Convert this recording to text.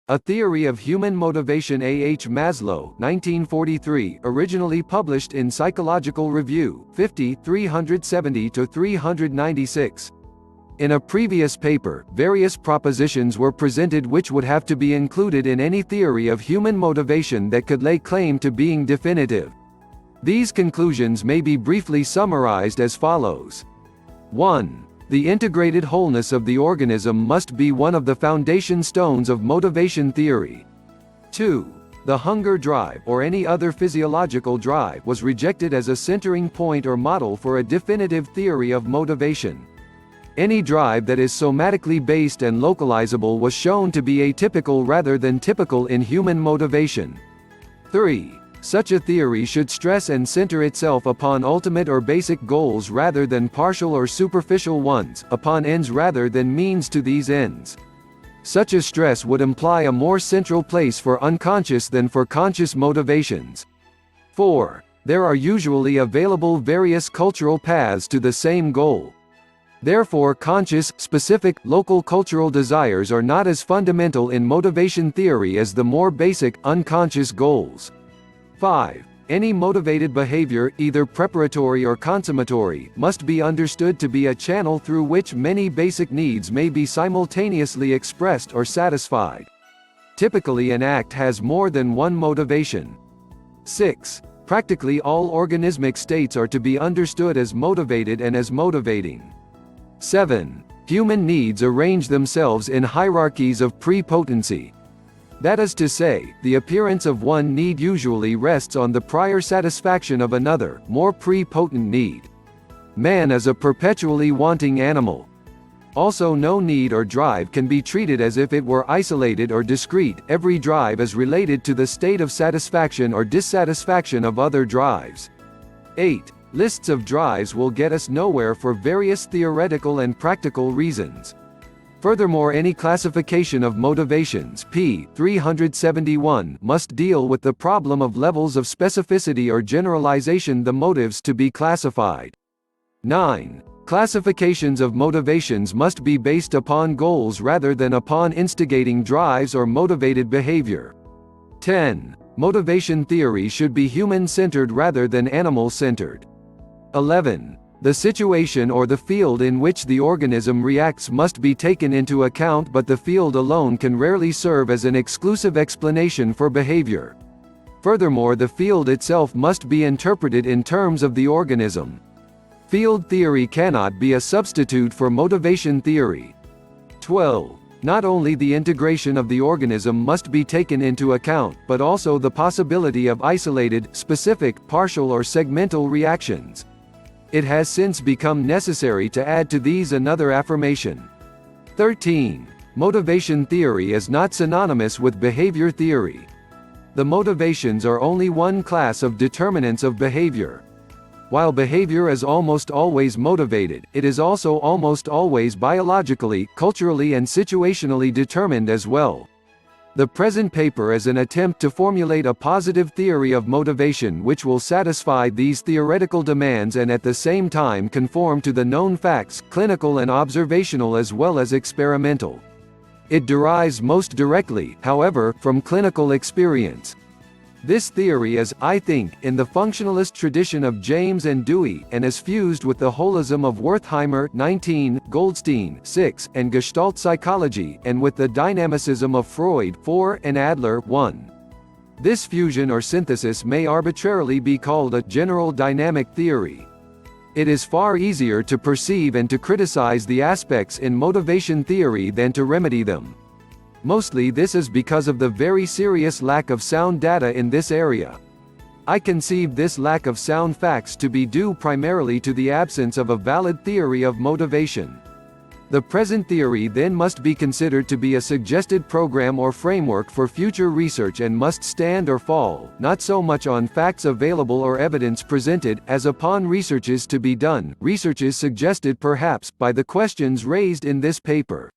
A Theory of Human Motivation. A. H. Maslow, 1943, originally published in Psychological Review, 50, 370–396. In a previous paper, various propositions were presented which would have to be included in any theory of human motivation that could lay claim to being definitive. These conclusions may be briefly summarized as follows. 1. The integrated wholeness of the organism must be one of the foundation stones of motivation theory. 2. The hunger drive or any other physiological drive was rejected as a centering point or model for a definitive theory of motivation. Any drive that is somatically based and localizable was shown to be atypical rather than typical in human motivation. 3. Such a theory should stress and center itself upon ultimate or basic goals rather than partial or superficial ones, upon ends rather than means to these ends. Such a stress would imply a more central place for unconscious than for conscious motivations. 4. There are usually available various cultural paths to the same goal. Therefore, conscious, specific, local cultural desires are not as fundamental in motivation theory as the more basic, unconscious goals. 5. Any motivated behavior, either preparatory or consummatory, must be understood to be a channel through which many basic needs may be simultaneously expressed or satisfied. Typically, an act has more than one motivation. 6. Practically all organismic states are to be understood as motivated and as motivating. 7. Human needs arrange themselves in hierarchies of prepotency. That is to say, the appearance of one need usually rests on the prior satisfaction of another, more prepotent need. Man is a perpetually wanting animal. Also, no need or drive can be treated as if it were isolated or discrete. Every drive is related to the state of satisfaction or dissatisfaction of other drives. 8. Lists of drives will get us nowhere for various theoretical and practical reasons. Furthermore, any classification of motivations p. 371 must deal with the problem of levels of specificity or generalization the motives to be classified. 9. Classifications of motivations must be based upon goals rather than upon instigating drives or motivated behavior. 10. Motivation theory should be human-centered rather than animal-centered. 11. The situation or the field in which the organism reacts must be taken into account, but the field alone can rarely serve as an exclusive explanation for behavior. Furthermore, the field itself must be interpreted in terms of the organism. Field theory cannot be a substitute for motivation theory. 12. Not only the integration of the organism must be taken into account, but also the possibility of isolated, specific, partial or segmental reactions. It has since become necessary to add to these another affirmation. 13. Motivation theory is not synonymous with behavior theory. The motivations are only one class of determinants of behavior. While behavior is almost always motivated, it is also almost always biologically, culturally and situationally determined as well. The present paper is an attempt to formulate a positive theory of motivation which will satisfy these theoretical demands and at the same time conform to the known facts, clinical and observational as well as experimental. It derives most directly, however, from clinical experience. This theory is, I think, in the functionalist tradition of James and Dewey, and is fused with the holism of Wertheimer 19, Goldstein 6, and Gestalt psychology, and with the dynamicism of Freud 4, and Adler 1. This fusion or synthesis may arbitrarily be called a general dynamic theory. It is far easier to perceive and to criticize the aspects in motivation theory than to remedy them. Mostly this is because of the very serious lack of sound data in this area. I conceive this lack of sound facts to be due primarily to the absence of a valid theory of motivation. The present theory then must be considered to be a suggested program or framework for future research and must stand or fall, not so much on facts available or evidence presented, as upon researches to be done, researches suggested perhaps, by the questions raised in this paper.